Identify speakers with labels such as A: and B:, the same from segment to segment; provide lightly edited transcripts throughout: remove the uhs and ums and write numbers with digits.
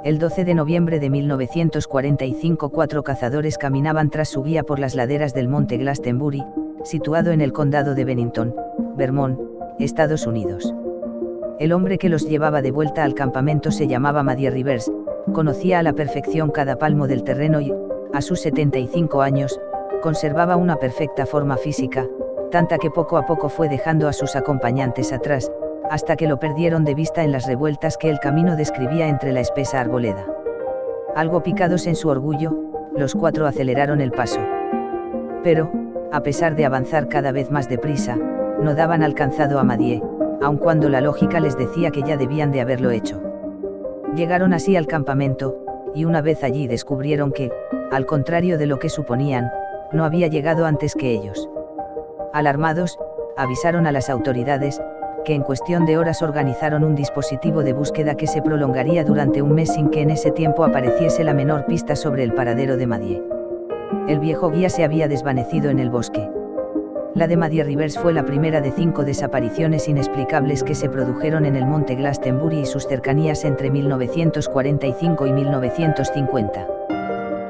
A: El 12 de noviembre de 1945 4 cazadores caminaban tras su guía por las laderas del monte Glastonbury, situado en el condado de Bennington, Vermont, Estados Unidos. El hombre que los llevaba de vuelta al campamento se llamaba Maddie Rivers, conocía a la perfección cada palmo del terreno y, a sus 75 años, conservaba una perfecta forma física, tanta que poco a poco fue dejando a sus acompañantes atrás, hasta que lo perdieron de vista en las revueltas que el camino describía entre la espesa arboleda. Algo picados en su orgullo, los 4 aceleraron el paso. Pero, a pesar de avanzar cada vez más deprisa, no daban alcanzado a Maddie, aun cuando la lógica les decía que ya debían de haberlo hecho. Llegaron así al campamento, y una vez allí descubrieron que, al contrario de lo que suponían, no había llegado antes que ellos. Alarmados, avisaron a las autoridades, que en cuestión de horas organizaron un dispositivo de búsqueda que se prolongaría durante un mes sin que en ese tiempo apareciese la menor pista sobre el paradero de Maddie. El viejo guía se había desvanecido en el bosque. La de Maddie Rivers fue la primera de 5 desapariciones inexplicables que se produjeron en el monte Glastonbury y sus cercanías entre 1945 y 1950.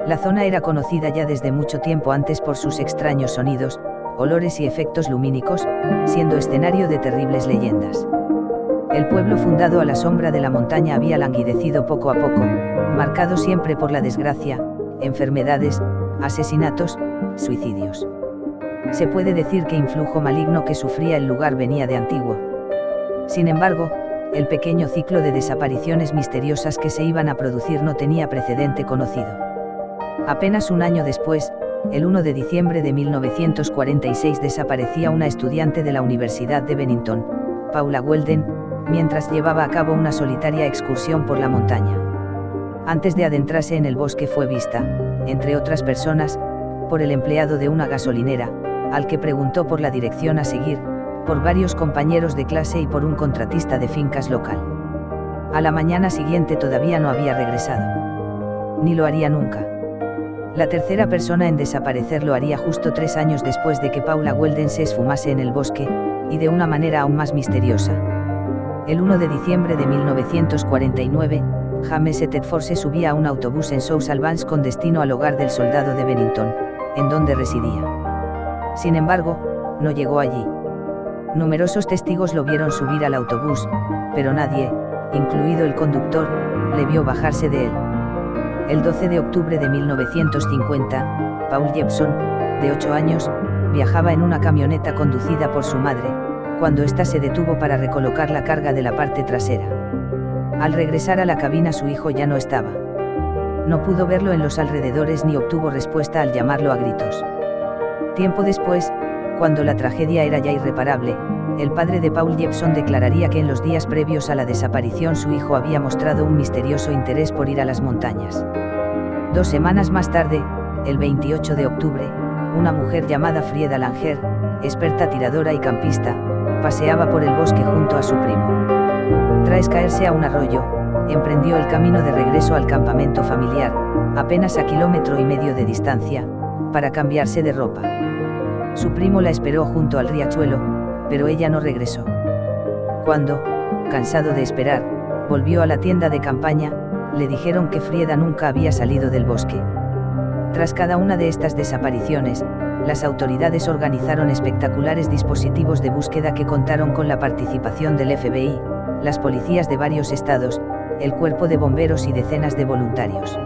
A: La zona era conocida ya desde mucho tiempo antes por sus extraños sonidos, olores y efectos lumínicos, siendo escenario de terribles leyendas. El pueblo fundado a la sombra de la montaña había languidecido poco a poco, marcado siempre por la desgracia, enfermedades, asesinatos, suicidios. Se puede decir que influjo maligno que sufría el lugar venía de antiguo. Sin embargo, el pequeño ciclo de desapariciones misteriosas que se iban a producir no tenía precedente conocido. Apenas un año después, el 1 de diciembre de 1946 desaparecía una estudiante de la Universidad de Bennington, Paula Weldon, mientras llevaba a cabo una solitaria excursión por la montaña. Antes de adentrarse en el bosque fue vista, entre otras personas, por el empleado de una gasolinera, al que preguntó por la dirección a seguir, por varios compañeros de clase y por un contratista de fincas local. A la mañana siguiente todavía no había regresado. Ni lo haría nunca. La tercera persona en desaparecer lo haría justo 3 años después de que Paula Weldon se esfumase en el bosque, y de una manera aún más misteriosa. El 1 de diciembre de 1949, James Tedford se subía a un autobús en South Albans con destino al hogar del soldado de Bennington, en donde residía. Sin embargo, no llegó allí. Numerosos testigos lo vieron subir al autobús, pero nadie, incluido el conductor, le vio bajarse de él. El 12 de octubre de 1950, Paul Jepson, de 8 años, viajaba en una camioneta conducida por su madre, cuando ésta se detuvo para recolocar la carga de la parte trasera. Al regresar a la cabina su hijo ya no estaba. No pudo verlo en los alrededores ni obtuvo respuesta al llamarlo a gritos. Tiempo después, cuando la tragedia era ya irreparable, el padre de Paul Jepson declararía que en los días previos a la desaparición su hijo había mostrado un misterioso interés por ir a las montañas. 2 semanas más tarde, el 28 de octubre, una mujer llamada Frieda Langer, experta tiradora y campista, paseaba por el bosque junto a su primo. Tras caerse a un arroyo, emprendió el camino de regreso al campamento familiar, apenas a 1,5 kilómetros de distancia, para cambiarse de ropa. Su primo la esperó junto al riachuelo, pero ella no regresó. Cuando, cansado de esperar, volvió a la tienda de campaña, le dijeron que Frieda nunca había salido del bosque. Tras cada una de estas desapariciones, las autoridades organizaron espectaculares dispositivos de búsqueda que contaron con la participación del FBI, las policías de varios estados, el cuerpo de bomberos y decenas de voluntarios.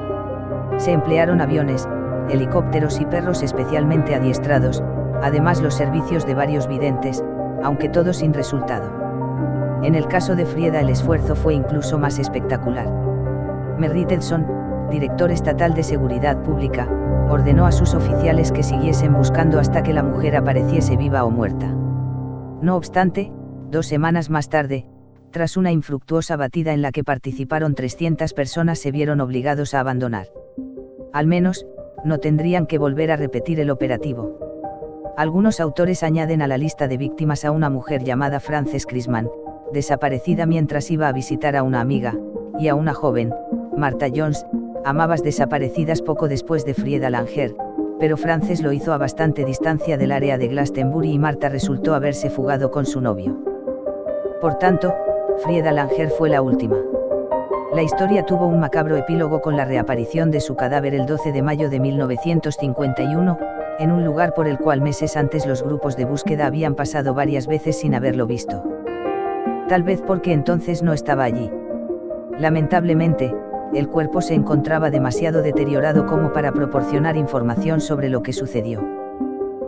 A: Se emplearon aviones, helicópteros y perros especialmente adiestrados, además los servicios de varios videntes, aunque todo sin resultado. En el caso de Frieda el esfuerzo fue incluso más espectacular. Merritt Edson, director estatal de Seguridad Pública, ordenó a sus oficiales que siguiesen buscando hasta que la mujer apareciese viva o muerta. No obstante, 2 semanas más tarde, tras una infructuosa batida en la que participaron 300 personas se vieron obligados a abandonar. Al menos, no tendrían que volver a repetir el operativo. Algunos autores añaden a la lista de víctimas a una mujer llamada Frances Crisman, desaparecida mientras iba a visitar a una amiga, y a una joven, Martha Jones, ambas desaparecidas poco después de Frieda Langer, pero Frances lo hizo a bastante distancia del área de Glastonbury y Marta resultó haberse fugado con su novio. Por tanto, Frieda Langer fue la última. La historia tuvo un macabro epílogo con la reaparición de su cadáver el 12 de mayo de 1951, en un lugar por el cual meses antes los grupos de búsqueda habían pasado varias veces sin haberlo visto. Tal vez porque entonces no estaba allí. Lamentablemente, el cuerpo se encontraba demasiado deteriorado como para proporcionar información sobre lo que sucedió.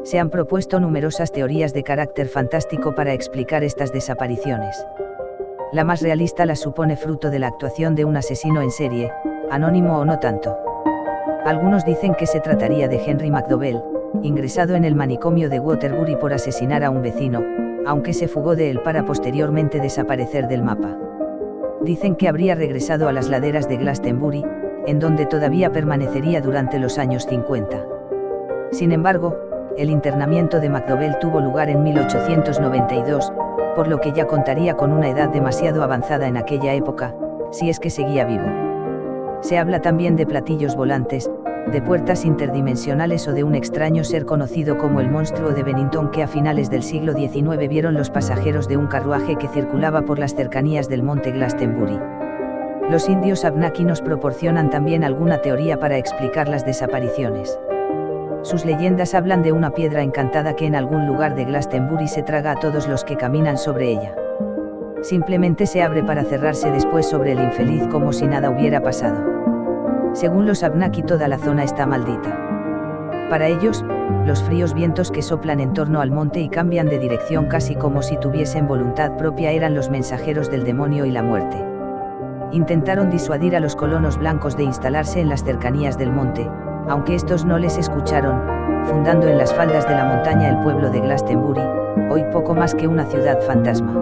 A: Se han propuesto numerosas teorías de carácter fantástico para explicar estas desapariciones. La más realista las supone fruto de la actuación de un asesino en serie, anónimo o no tanto. Algunos dicen que se trataría de Henry McDowell, ingresado en el manicomio de Waterbury por asesinar a un vecino, aunque se fugó de él para posteriormente desaparecer del mapa. Dicen que habría regresado a las laderas de Glastonbury, en donde todavía permanecería durante los años 50. Sin embargo, el internamiento de McDowell tuvo lugar en 1892, por lo que ya contaría con una edad demasiado avanzada en aquella época, si es que seguía vivo. Se habla también de platillos volantes, de puertas interdimensionales o de un extraño ser conocido como el monstruo de Bennington que a finales del siglo XIX vieron los pasajeros de un carruaje que circulaba por las cercanías del monte Glastonbury. Los indios Abnaki nos proporcionan también alguna teoría para explicar las desapariciones. Sus leyendas hablan de una piedra encantada que en algún lugar de Glastonbury se traga a todos los que caminan sobre ella. Simplemente se abre para cerrarse después sobre el infeliz como si nada hubiera pasado. Según los Abnaki toda la zona está maldita. Para ellos, los fríos vientos que soplan en torno al monte y cambian de dirección casi como si tuviesen voluntad propia eran los mensajeros del demonio y la muerte. Intentaron disuadir a los colonos blancos de instalarse en las cercanías del monte, aunque estos no les escucharon, fundando en las faldas de la montaña el pueblo de Glastonbury, hoy poco más que una ciudad fantasma.